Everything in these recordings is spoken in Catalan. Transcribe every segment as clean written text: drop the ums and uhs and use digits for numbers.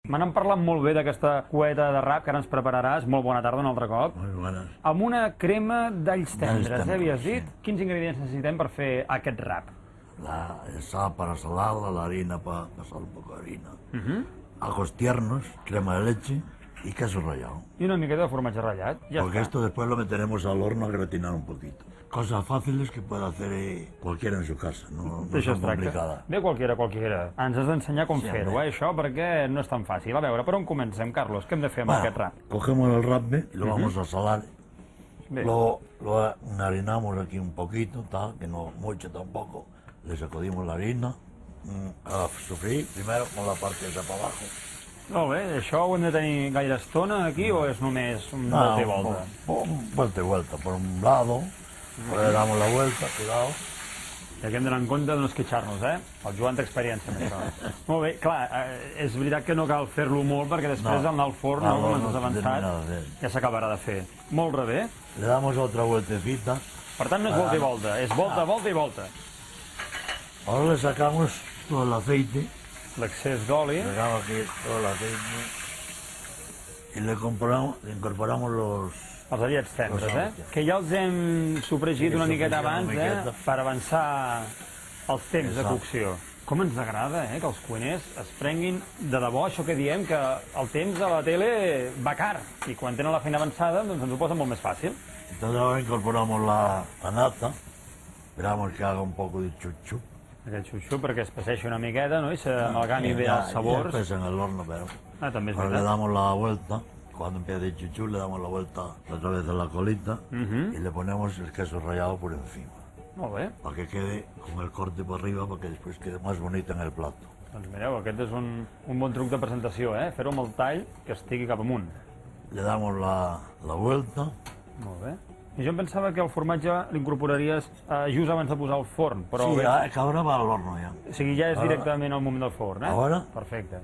M'han parlat molt bé d'aquesta cueta de rap que ara ens prepararàs. Molt bona tarda un altre cop. Molt bones. Amb una crema d'alls tendres, havies sí. dit? Quins ingredients necessitem per fer aquest rap? El sal para salarla, la harina para pasar un poco de harina. Ajos tiernos, crema de leche y queso rallado. I una miqueta de formatge ratllat. Ja Porque està. esto después lo meteremos al horno a gratinar un poquito. Cosas fáciles que puede hacer cualquiera en su casa, no D'això son es tracta. complicadas. Bé, qualquiera. Ens has d'ensenyar com Sí, fer-ho, home. això, perquè no és tan fàcil. A veure, per on comencem, Carlos? Què hem de fer amb aquest rap? Cogemos el rape y lo vamos a salar. Bé, Lo harinamos aquí un poquito, tal, que no mucho tampoco. Le sacudimos la harina a sofreír primero con la parte esa para abajo. molt bé. Això ho hem de tenir gaire estona aquí o és només un volta i volta? Vuelta y vuelta, por un lado, le damos la vuelta, cuidado. I aquí hem d'anar en compte de no esquitxar-nos, eh? El Joan té experiència en això. Molt bé, clar, és veritat que no cal fer-lo molt perquè després No. anar al forn, Ah, no, com no, ens has no avançat, termina de fer. ja s'acabarà de fer. Molt rebé. Le damos otra vueltecita. Per tant, no és volta i volta, és volta, volta i volta. Ahora le sacamos todo el aceite, L'excés d'oli. sacamos aquí todo el aceite y le incorporamos los... Els aliets tendres, Los eh? aliets. Que ja els hem sofregit Sí, una miqueta sofregit una abans, miqueta. per avançar els temps de Exacte. cocció. Com ens agrada, que els cuiners es prenguin de debò això que diem, que el temps a la tele va car, i quan tenen la feina avançada doncs ens ho posen molt més fàcil. Entonces ahora incorporamos la nata, esperamos que haga un poco de chup-chup. Aquest xuxu perquè es passeixi una miqueta, no? I s'amalgami bé els Ya sabors. pesa en el horno, pero... Ah, també és Ahora le veritat. damos la vuelta, cuando empiece el chuchu le damos la vuelta otra vez a la colita y le ponemos el queso rallado por encima, Molt bé. para que quede con el corte por arriba, para que después quede más bonito en el plato. Doncs mireu, aquest és un bon truc de presentació, Fer-ho amb el tall que estigui cap amunt. Le damos la vuelta, Molt bé. I jo em pensava que el formatge l'incorporaries just abans de posar al forn, però sí, bé, que ahora va al horno ya. o sigui, ja és Ara- directament al moment del forn, Ara? Perfecte.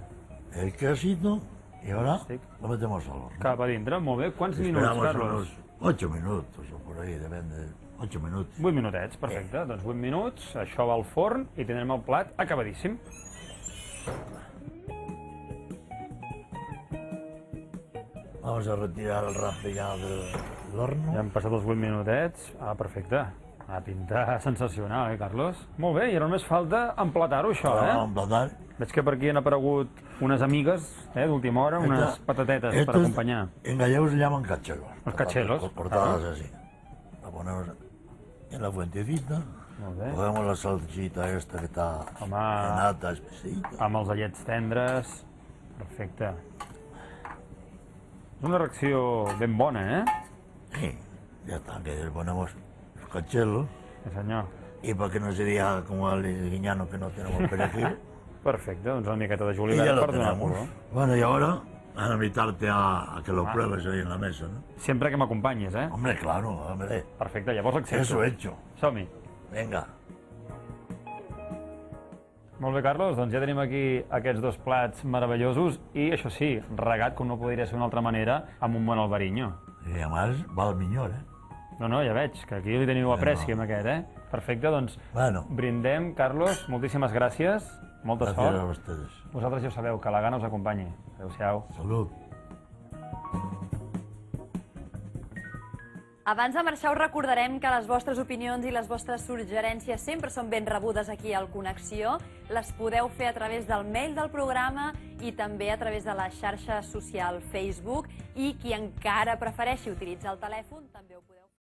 El quesito y ahora Sí. lo metemos al horno. Cap a dintre, molt bé. Quants minuts, Esperamos Carlos? unos 8 minutos o por ahí, depende. 8 minutos. 8 minutets, perfecte. Doncs 8 minuts, això va al forn i tindrem el plat acabadíssim. Vamos a retirar el rape ya del horno. Ja han passat els 8 minutets. Ah, perfecte. A pintar sensacional, Carlos? Molt bé, i ara només falta emplatar-ho, això, Ahora vamos a emplatar. Veig que per aquí han aparegut unes amigues, d'última hora, unes patatetes per Estos acompanyar. En gallego se llaman cachelos. Los cachelos. Cortadas así. La ponemos en la fuentecita. Molt bé. Cogemos la salsita esta que está Home. en nata, espesita. Amb els allets tendres. Perfecte. És una reacció ben bona, Sí, ya está, que le ponemos los cachelos. Sí, senyor. Y para que no se diga como al guiñano que no tenemos perejil. Perfecte, doncs una miqueta de Y julivert ya lo per donar tenemos. color. Bueno, y ahora a invitarte a que lo pruebes ahí en la mesa, ¿no? Sempre que m'acompanyis, Hombre, claro, hombre. Perfecte, llavors accepto. Eso hecho. Som-hi. Venga. Molt bé, Carlos, doncs ja tenim aquí aquests dos plats meravellosos i, això sí, regat, com no podria ser d'una altra manera, amb un bon albariño. Y además va al miñor, ¿eh? No, ja veig, que aquí li teniu apreci amb aquest, Perfecte, doncs Bueno, brindem, Carlos, moltíssimes gràcies, molta gracias a sort. ustedes. Vosaltres ja ho sabeu, que la gana us acompanyi. Adéu-siau. Salud. Abans de marxar us recordarem que les vostres opinions i les vostres suggerències sempre són ben rebudes aquí al Connexió. Les podeu fer a través del mail del programa i també a través de la xarxa social Facebook. I qui encara prefereixi utilitzar el telèfon també ho podeu fer.